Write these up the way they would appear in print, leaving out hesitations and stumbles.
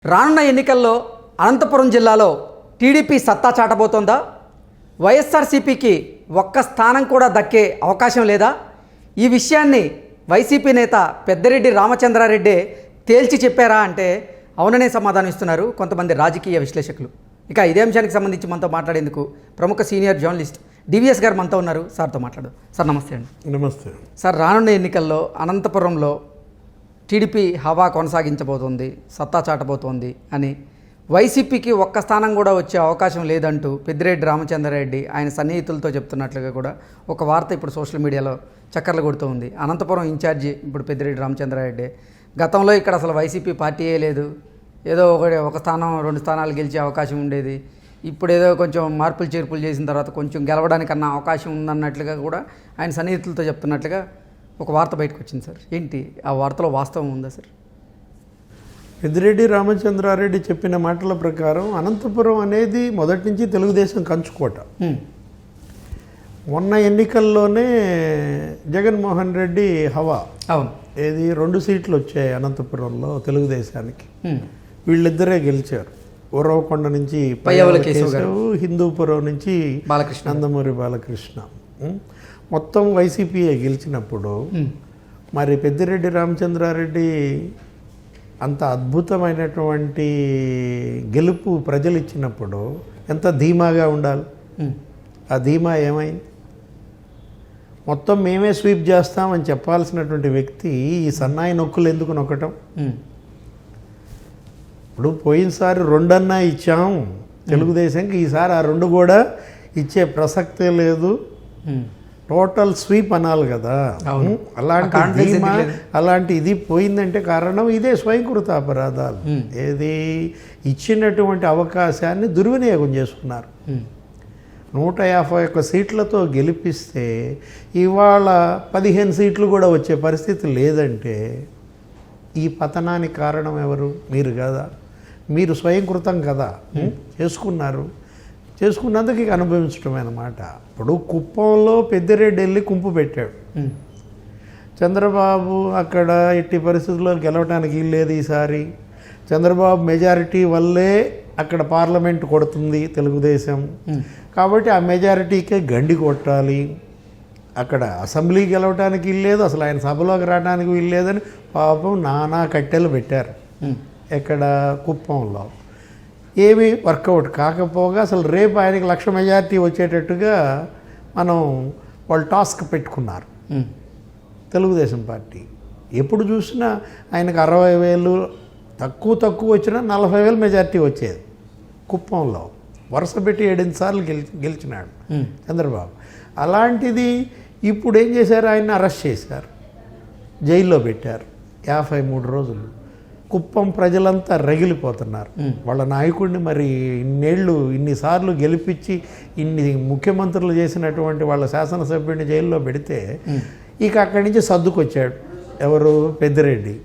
రానున్న ఎన్నికల్లో అనంతపురం జిల్లాలో టీడీపీ సత్తా చాటబోతోందా? వైఎస్ఆర్సీపీకి ఒక్క స్థానం కూడా దక్కే అవకాశం లేదా? ఈ విషయాన్ని వైసీపీ నేత పెద్దిరెడ్డి రామచంద్రారెడ్డి తేల్చి చెప్పారా అంటే అవుననే సమాధానం ఇస్తున్నారు కొంతమంది రాజకీయ విశ్లేషకులు. ఇక ఇదే అంశానికి సంబంధించి మనతో మాట్లాడేందుకు ప్రముఖ సీనియర్ జర్నలిస్ట్ డివిఎస్ గారు మనతో ఉన్నారు. సార్తో మాట్లాడు. సార్ నమస్తే అండి. నమస్తే సార్, రానున్న ఎన్నికల్లో అనంతపురంలో టీడీపీ హవా కొనసాగించబోతోంది, సత్తా చాటబోతోంది అని వైసీపీకి ఒక్క స్థానం కూడా వచ్చే అవకాశం లేదంటూ పెద్దిరెడ్డి రామచంద్రారెడ్డి ఆయన సన్నిహితులతో చెప్తున్నట్లుగా కూడా ఒక వార్త ఇప్పుడు సోషల్ మీడియాలో చక్కర్లు కొడుతూ ఉంది. అనంతపురం ఇన్ఛార్జి ఇప్పుడు పెద్దిరెడ్డి రామచంద్రారెడ్డి గతంలో ఇక్కడ అసలు వైసీపీ పార్టీయే లేదు, ఏదో ఒక స్థానం 2 స్థానాలు గెలిచే అవకాశం ఉండేది, ఇప్పుడు ఏదో కొంచెం మార్పులు చేర్పులు చేసిన తర్వాత కొంచెం గెలవడానికన్నా అవకాశం ఉందన్నట్లుగా కూడా ఆయన సన్నిహితులతో చెప్తున్నట్లుగా ఒక వార్త బయటకు వచ్చింది. సార్ ఏంటి ఆ వార్తలో వాస్తవం ఉందా సార్? పెద్దిరెడ్డి రామచంద్రారెడ్డి చెప్పిన మాటల ప్రకారం అనంతపురం అనేది మొదటి నుంచి తెలుగుదేశం కంచుకోట. మొన్న ఎన్నికల్లోనే జగన్మోహన్ రెడ్డి హవా, అవును, ఏది 2 సీట్లు వచ్చాయి అనంతపురంలో తెలుగుదేశానికి. వీళ్ళిద్దరే గెలిచారు. ఉరవకొండ నుంచి పయ్యవల కేశవ్, హిందూపురం నుంచి బాలకృష్ణ, నందమూరి బాలకృష్ణ. మొత్తం వైసీపీఏ గెలిచినప్పుడు మరి పెద్దిరెడ్డి రామచంద్రారెడ్డి అంత అద్భుతమైనటువంటి గెలుపు ప్రజలు ఇచ్చినప్పుడు ఎంత ధీమాగా ఉండాలి. ఆ ధీమా ఏమైంది? మొత్తం మేమే స్వీప్ చేస్తామని చెప్పాల్సినటువంటి వ్యక్తి ఈ సన్నాయి నొక్కులు ఎందుకు నొక్కటం? ఇప్పుడు పోయినసారి 2 అన్నా ఇచ్చాం తెలుగుదేశంకి, ఈసారి ఆ 2 కూడా ఇచ్చే ప్రసక్తే లేదు. టోటల్ స్వీప్ అనాలి కదా. అలాంటి ధీమా, అలాంటి ఇది పోయిందంటే కారణం ఇదే స్వయంకృత అపరాధాలు. ఏది ఇచ్చినటువంటి అవకాశాన్ని దుర్వినియోగం చేసుకున్నారు. 151 సీట్లతో గెలిపిస్తే ఇవాళ 15 సీట్లు కూడా వచ్చే పరిస్థితి లేదంటే ఈ పతనానికి కారణం ఎవరు? మీరు కదా, మీరు స్వయంకృతం కదా చేసుకున్నారు. చేసుకున్నందుకు ఇక అనుభవించడమే అన్నమాట. ఇప్పుడు కుప్పంలో పెద్దిరెడ్డి వెళ్ళి కుంపు పెట్టాడు. చంద్రబాబు అక్కడ ఎట్టి పరిస్థితుల్లో గెలవడానికి లేదు ఈసారి. చంద్రబాబు మెజారిటీ వల్లే అక్కడ పార్లమెంట్ కొడుతుంది తెలుగుదేశం, కాబట్టి ఆ మెజారిటీకే గండి కొట్టాలి. అక్కడ అసెంబ్లీ గెలవడానికి వీల్లేదు, అసలు ఆయన సభలోకి రావడానికి వీల్లేదని పాపం నానా కట్టెలు పెట్టారు ఎక్కడ కుప్పంలో. ఏమీ వర్కౌట్ కాకపోగా అసలు రేపు ఆయనకి 1,00,000 మెజారిటీ వచ్చేటట్టుగా వాళ్ళు టాస్క్ పెట్టుకున్నారు తెలుగుదేశం పార్టీ. ఎప్పుడు చూసినా ఆయనకు 60,000 తక్కువ వచ్చినా 40,000 మెజారిటీ వచ్చేది కుప్పంలో. వరుస పెట్టి 7 సార్లు గెలిచినాడు చంద్రబాబు. అలాంటిది ఇప్పుడు ఏం చేశారు? ఆయన్ని అరెస్ట్ చేశారు, జైల్లో పెట్టారు 53 రోజులు. కుప్పం ప్రజలంతా రగిలిపోతున్నారు. వాళ్ళ నాయకుడిని మరి ఇన్నిసార్లు గెలిపించి ఇన్ని ముఖ్యమంత్రులు చేసినటువంటి వాళ్ళ శాసనసభ్యుడిని జైల్లో పెడితే ఇక అక్కడి నుంచి సర్దుకొచ్చాడు ఎవరు? పెద్దిరెడ్డి.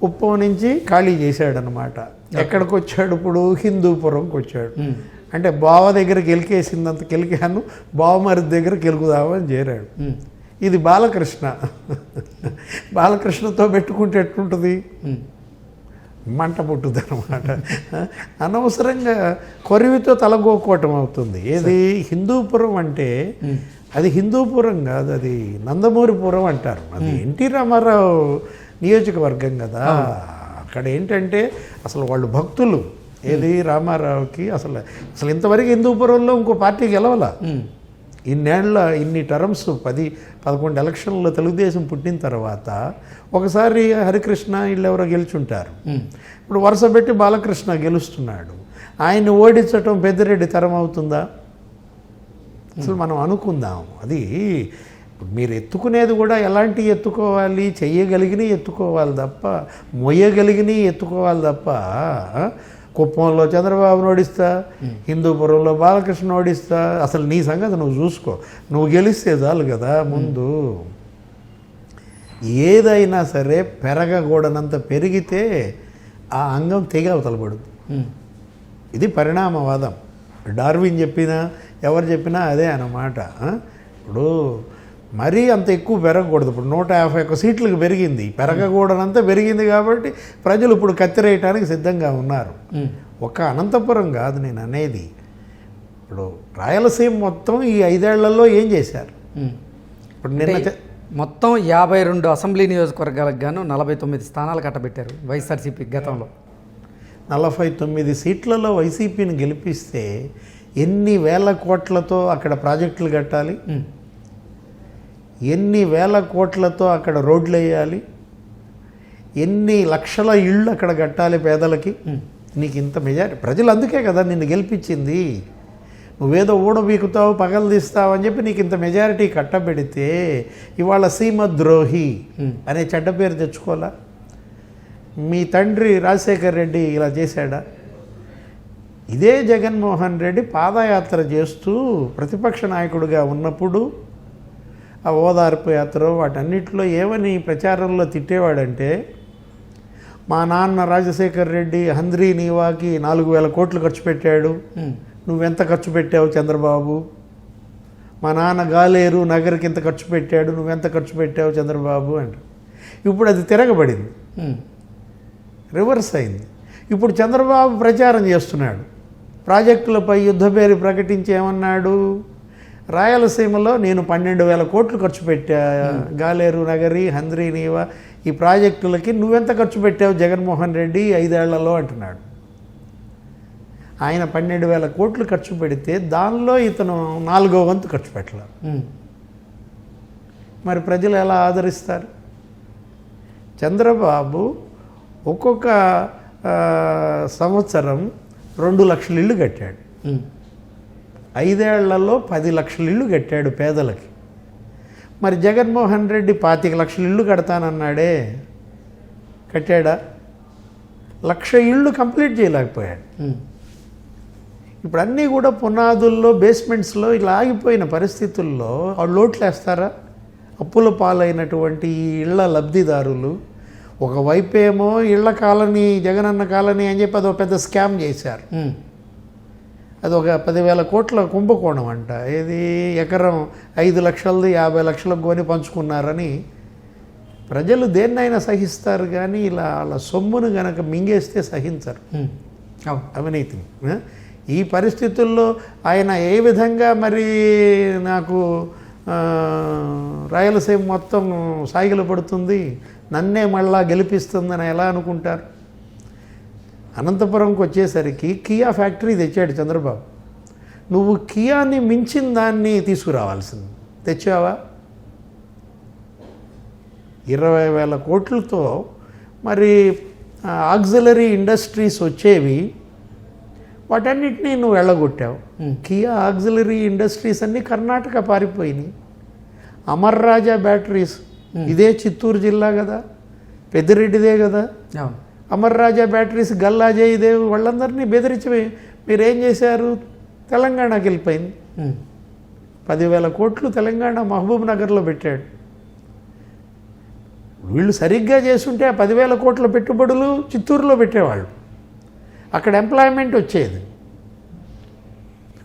కుప్పం నుంచి ఖాళీ చేశాడనమాట. ఎక్కడికి వచ్చాడు ఇప్పుడు? హిందూపురంకి వచ్చాడు. అంటే బావ దగ్గర గెలికేసిందంత గెలికాను, బావమరి దగ్గర గెలుకుదామని చేరాడు. ఇది బాలకృష్ణతో పెట్టుకుంటే ఎట్లుంటుంది? మంట పుట్టుద్ది అనమాట. అనవసరంగా కొరివితో తలగోకోవటం అవుతుంది. ఏది హిందూపురం అంటే అది హిందూపురం కాదు, అది నందమూరిపురం అంటారు. అది ఎన్టీ రామారావు నియోజకవర్గం కదా. అక్కడ ఏంటంటే అసలు వాళ్ళు భక్తులు. ఏది రామారావుకి అసలు ఇంతవరకు హిందూపురంలో ఇంకో పార్టీ గెలవాల. ఇన్ని టర్మ్స్ 10-11 ఎలక్షన్లో తెలుగుదేశం పుట్టిన తర్వాత ఒకసారి హరికృష్ణ వీళ్ళెవరో గెలుచుంటారు. ఇప్పుడు వరుస పెట్టి బాలకృష్ణ గెలుస్తున్నాడు. ఆయన్ని ఓడించటం పెద్దిరెడ్డి తరం అవుతుందా? అసలు మనం అనుకుందాం. అది మీరు ఎత్తుకునేది కూడా ఎలాంటి ఎత్తుకోవాలి? చెయ్యగలిగినవి ఎత్తుకోవాలి తప్ప, మొయ్యగలిగినవి ఎత్తుకోవాలి తప్ప. కుప్పంలో చంద్రబాబును ఓడిస్తా, హిందూపురంలో బాలకృష్ణ ఓడిస్తా. అసలు నీ సంగతి నువ్వు చూసుకో, నువ్వు గెలిస్తే చాలు కదా. ముందు ఏదైనా సరే పెరగకూడనంత పెరిగితే ఆ అంగం తెగ అవతలపడుతుంది. ఇది పరిణామవాదం. డార్విన్ చెప్పినా ఎవరు చెప్పినా అదే అన్నమాట. ఇప్పుడు మరీ అంత ఎక్కువ పెరగకూడదు. ఇప్పుడు 151 సీట్లకు పెరిగింది, పెరగకూడనంతా పెరిగింది కాబట్టి ప్రజలు ఇప్పుడు కత్తిరేయటానికి సిద్ధంగా ఉన్నారు. ఒక అనంతపురం కాదు నేను అనేది, ఇప్పుడు రాయలసీమ మొత్తం ఈ 5 ఏళ్లలో ఏం చేశారు? ఇప్పుడు నిన్న మొత్తం 52 అసెంబ్లీ నియోజకవర్గాలకు గాను 49 స్థానాలు కట్టబెట్టారు వైఎస్ఆర్సీపీ గతంలో. 49 సీట్లలో వైసీపీని గెలిపిస్తే ఎన్ని వేల కోట్లతో అక్కడ ప్రాజెక్టులు కట్టాలి, ఎన్ని వేల కోట్లతో అక్కడ రోడ్లు వేయాలి, ఎన్ని లక్షల ఇళ్ళు అక్కడ కట్టాలి పేదలకి. నీకు ఇంత మెజారిటీ ప్రజలు అందుకే కదా నిన్ను గెలిపించింది. నువ్వేదో ఊడబీకుతావు పగలదీస్తావు అని చెప్పి నీకు ఇంత మెజారిటీ కట్టబెడితే ఇవాళ సీమద్రోహి అనే చెడ్డ పేరు తెచ్చుకోవాలా? మీ తండ్రి రాజశేఖర్ రెడ్డి ఇలా చేశాడా? ఇదే జగన్మోహన్ రెడ్డి పాదయాత్ర చేస్తూ ప్రతిపక్ష నాయకుడిగా ఉన్నప్పుడు ఆ ఓదార్పు యాత్ర వాటన్నిటిలో ఏమని ప్రచారంలో తిట్టేవాడంటే, మా నాన్న రాజశేఖర్ రెడ్డి హంద్రీ నీవాకి 4,000 కోట్లు ఖర్చు పెట్టాడు, నువ్వెంత ఖర్చు పెట్టావు చంద్రబాబు? మా నాన్న గాలేరు నగర్కి ఇంత ఖర్చు పెట్టాడు, నువ్వెంత ఖర్చు పెట్టావు చంద్రబాబు అంట. ఇప్పుడు అది తిరగబడింది, రివర్స్ అయింది. ఇప్పుడు చంద్రబాబు ప్రచారం చేస్తున్నాడు, ప్రాజెక్టులపై యుద్ధ పేరు ప్రకటించి ఏమన్నాడు, రాయలసీమలో నేను 12,000 కోట్లు ఖర్చు పెట్టా, గాలేరు నగరి హంద్రీ నీవా ఈ ప్రాజెక్టులకి నువ్వెంత ఖర్చు పెట్టావు జగన్మోహన్ రెడ్డి 5 ఏళ్లలో అంటున్నాడు. ఆయన 12,000 కోట్లు ఖర్చు పెడితే దానిలో ఇతను 4వ వంతు ఖర్చు పెట్టలేదు. మరి ప్రజలు ఎలా ఆదరిస్తారు? చంద్రబాబు ఒక్కొక్క సంవత్సరం 2 లక్షల ఇళ్ళు కట్టాడు, 5 ఏళ్లలో 10 లక్షల ఇళ్ళు కట్టాడు పేదలకి. మరి జగన్మోహన్ రెడ్డి 25 లక్షల ఇళ్ళు కడతానన్నాడే, కట్టాడా? 1,00,000 ఇళ్ళు కంప్లీట్ చేయలేకపోయాడు. ఇప్పుడు అన్నీ కూడా పునాదుల్లో బేస్మెంట్స్లో ఇలా ఆగిపోయిన పరిస్థితుల్లో వాళ్ళు లోట్లు వేస్తారా? అప్పుల పాలైనటువంటి ఈ ఇళ్ల లబ్ధిదారులు ఒకవైపేమో ఇళ్ల కాలనీ జగనన్న కాలనీ అని చెప్పి అదొక పెద్ద స్కామ్ చేశారు. అదొక 10,000 కోట్ల కుంభకోణం అంట. ఏది ఎకరం 5 లక్షలది 50 లక్షలకు కొని పంచుకున్నారని. ప్రజలు దేన్నైనా సహిస్తారు కానీ ఇలా వాళ్ళ సొమ్మును గనక మింగేస్తే సహించరు అవినీతిని. ఈ పరిస్థితుల్లో ఆయన ఏ విధంగా మరి నాకు రాయలసీమ మొత్తం సాగిల పడుతుంది, నన్నే మళ్ళా గెలిపిస్తుందని ఎలా అనుకుంటారు? అనంతపురంకి వచ్చేసరికి కియా ఫ్యాక్టరీ తెచ్చాడు చంద్రబాబు. నువ్వు కియాని మించిన దాన్ని తీసుకురావాల్సింది, తెచ్చావా? 20,000 కోట్లతో మరి ఆక్సిలరీ ఇండస్ట్రీస్ వచ్చేవి, వాటన్నిటినీ నువ్వు వెళ్ళగొట్టావు. కియా ఆక్సిలరీ ఇండస్ట్రీస్ అన్నీ కర్ణాటక పారిపోయినాయి. అమర్ రాజా బ్యాటరీస్ ఇదే చిత్తూరు జిల్లా కదా, పెద్దిరెడ్డిదే కదా. అమర్ రాజా బ్యాటరీస్ గల్లాజయదేవ్ వాళ్ళందరినీ బెదిరించి మీరేం చేశారు? తెలంగాణకి వెళ్ళిపోయింది. 10,000 కోట్లు తెలంగాణ మహబూబ్ నగర్లో పెట్టాడు. వీళ్ళు సరిగ్గా చేస్తుంటే ఆ 10,000 కోట్ల పెట్టుబడులు చిత్తూరులో పెట్టేవాళ్ళు, అక్కడ ఎంప్లాయ్మెంట్ వచ్చేది.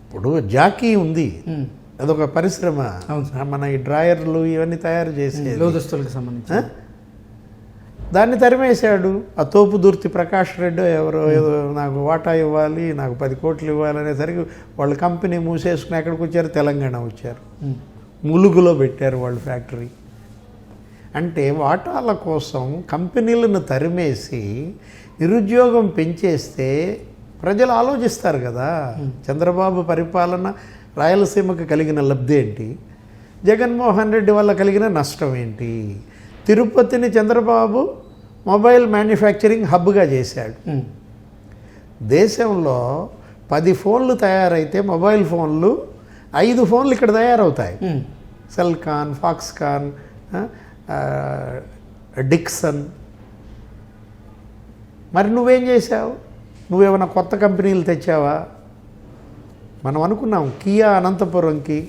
ఇప్పుడు జాకీ ఉంది, అదొక పరిశ్రమ, మన ఈ డ్రాయర్లు ఇవన్నీ తయారు చేసేది, లోదుస్తులకు సంబంధించి. దాన్ని తరిమేశాడు. ఆ తోపు దుర్తి ప్రకాష్ రెడ్డి ఎవరో ఏదో నాకు వాటా ఇవ్వాలి, నాకు 10 కోట్లు ఇవ్వాలి అనేసరికి వాళ్ళు కంపెనీ మూసేసుకుని ఎక్కడికి వచ్చారు? తెలంగాణ వచ్చారు. ములుగులో పెట్టారు వాళ్ళు ఫ్యాక్టరీ. అంటే వాటాల కోసం కంపెనీలను తరిమేసి నిరుద్యోగం పెంచేస్తే ప్రజలు ఆలోచిస్తారు కదా. చంద్రబాబు పరిపాలన రాయలసీమకు కలిగిన లబ్ధి ఏంటి, జగన్మోహన్ రెడ్డి వల్ల కలిగిన నష్టం ఏంటి? తిరుపతిని చంద్రబాబు మొబైల్ మ్యానుఫ్యాక్చరింగ్ హబ్గా చేశాడు. దేశంలో 10 ఫోన్లు తయారైతే మొబైల్ ఫోన్లు 5 ఫోన్లు ఇక్కడ తయారవుతాయి. Celkon, Foxconn, Dixon. మరి నువ్వేం చేశావు? నువ్వేమైనా కొత్త కంపెనీలు తెచ్చావా? మనం అనుకున్నాం కియా అనంతపురంకి,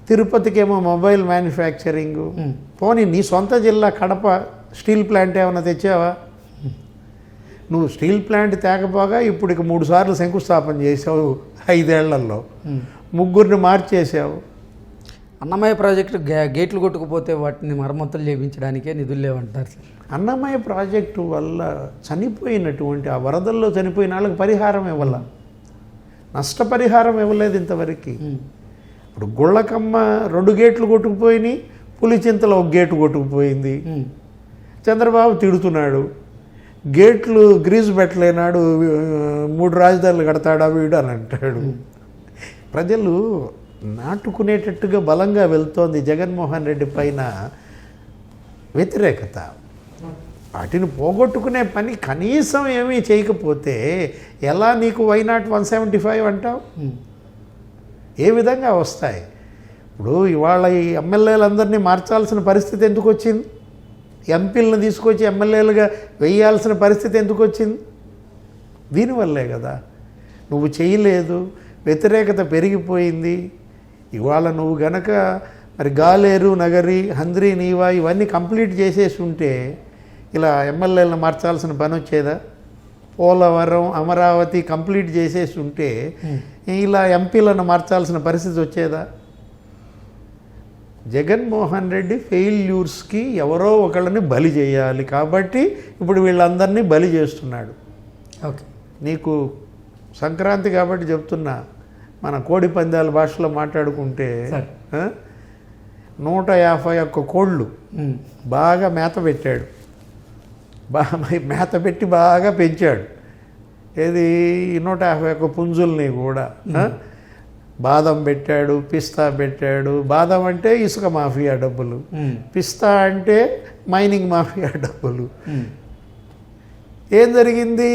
తిరుపతికేమో మొబైల్ మ్యానుఫ్యాక్చరింగు. పోనీ నీ సొంత జిల్లా కడప స్టీల్ ప్లాంట్ ఏమైనా తెచ్చావా? నువ్వు స్టీల్ ప్లాంట్ తేకపోగా ఇప్పుడు ఇక 3 సార్లు శంకుస్థాపన చేసావు 5 ఏళ్లలో, 3 మార్చేసావు. అన్నమయ్య ప్రాజెక్టు గేట్లు కొట్టుకుపోతే వాటిని మరమ్మతులు చేయించడానికే నిధులు లేవంటారు సార్. అన్నమయ్య ప్రాజెక్టు వల్ల చనిపోయినటువంటి ఆ వరదల్లో చనిపోయిన వాళ్ళకి పరిహారం ఇవ్వాల, నష్టపరిహారం ఇవ్వలేదు ఇంతవరకు. ఇప్పుడు గుళ్ళకమ్మ 2 గేట్లు కొట్టుకుపోయినాయి, పులిచింతలో 1 గేటు కొట్టుకుపోయింది. చంద్రబాబు తిడుతున్నాడు, గేట్లు గ్రీజు పెట్టలేనాడు, 3 రాజధానులు కడతాడా వీడు అని అంటాడు. ప్రజలు నాటుకునేటట్టుగా బలంగా వెళ్తోంది జగన్మోహన్ రెడ్డి పైన వ్యతిరేకత. వాటిని పోగొట్టుకునే పని కనీసం ఏమీ చేయకపోతే ఎలా నీకు వైనాట్ 175 అంటావు? ఏ విధంగా వస్తాయి? ఇప్పుడు ఇవాళ ఈ ఎమ్మెల్యేలందరినీ మార్చాల్సిన పరిస్థితి ఎందుకు వచ్చింది? ఎంపీలను తీసుకొచ్చి ఎమ్మెల్యేలుగా వేయాల్సిన పరిస్థితి ఎందుకు వచ్చింది? దీనివల్లే కదా. నువ్వు చేయలేదు, వ్యతిరేకత పెరిగిపోయింది. ఇవాళ నువ్వు గనక మరి గాలేరు నగరి, హంద్రీ నీవా ఇవన్నీ కంప్లీట్ చేసేసి ఉంటే ఇలా ఎమ్మెల్యేలను మార్చాల్సిన పని వచ్చేదా? పోలవరం, అమరావతి కంప్లీట్ చేసేసి ఉంటే ఇలా ఎంపీలను మార్చాల్సిన పరిస్థితి వచ్చేదా? జగన్మోహన్ రెడ్డి ఫెయిల్యూర్స్కి ఎవరో ఒకళ్ళని బలి చేయాలి కాబట్టి ఇప్పుడు వీళ్ళందరినీ బలి చేస్తున్నాడు. ఓకే, నీకు సంక్రాంతి కాబట్టి చెప్తున్నా, మన కోడి పందాల భాషలో మాట్లాడుకుంటే 151 కోళ్ళు బాగా మేత పెట్టాడు, మేత పెట్టి బాగా పెంచాడు. ఏది 151 పుంజుల్ని కూడా బాదం పెట్టాడు, పిస్తా పెట్టాడు. బాదం అంటే ఇసుక మాఫియా డబ్బులు, పిస్తా అంటే మైనింగ్ మాఫియా డబ్బులు. ఏం జరిగింది?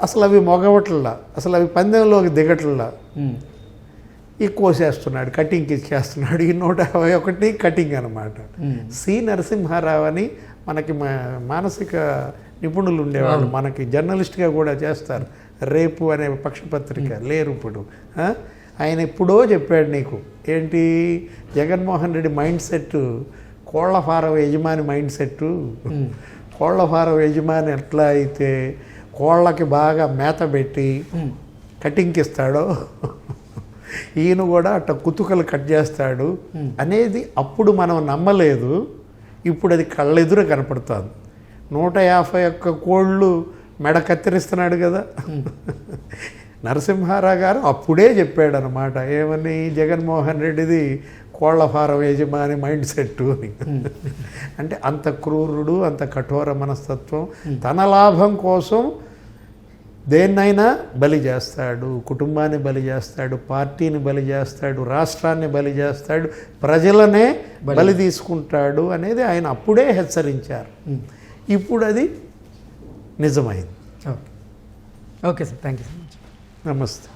అసలు అవి మొగవట్లా, అసలు అవి పందెంలోకి దిగట్లా. ఈ కోసేస్తున్నాడు, కటింగ్కి ఇచ్చేస్తున్నాడు. ఈ 151 కటింగ్ అనమాట. సి నరసింహారావు అని మనకి మానసిక నిపుణులు ఉండేవాళ్ళు, మనకి జర్నలిస్ట్గా కూడా చేస్తారు. రేపు అనే పక్షపత్రిక లేరు ఇప్పుడు. ఆయన ఎప్పుడో చెప్పాడు నీకు, ఏంటి జగన్మోహన్ రెడ్డి మైండ్ సెట్ కోళ్ల ఫారం యజమాని మైండ్ సెట్. కోళ్ల ఫారం యజమాని ఎట్లా అయితే కోళ్ళకి బాగా మేత పెట్టి కటింగ్కి ఇస్తాడో ఈయన కూడా అట్లా కుతుకలు కట్ చేస్తాడు అనేది అప్పుడు మనం నమ్మలేదు. ఇప్పుడు అది కళ్ళెదురు కనపడుతుంది. 151 కోళ్ళు మెడ కత్తిరిస్తున్నాడు కదా. నరసింహారావు గారు అప్పుడే చెప్పాడు అనమాట, ఏమని, జగన్మోహన్ రెడ్డిది కోళ్ల ఫారం యజమాని మైండ్ సెట్ అని. అంటే అంత క్రూరుడు, అంత కఠోర మనస్తత్వం. తన లాభం కోసం దేన్నైనా బలి చేస్తాడు, కుటుంబాన్ని బలి చేస్తాడు, పార్టీని బలి చేస్తాడు, రాష్ట్రాన్ని బలి చేస్తాడు, ప్రజలనే బలి తీసుకుంటాడు అనేది ఆయన అప్పుడే హెచ్చరించారు. ఇప్పుడు అది నిజమైంది. Okay sir, thank you so much. నమస్తే.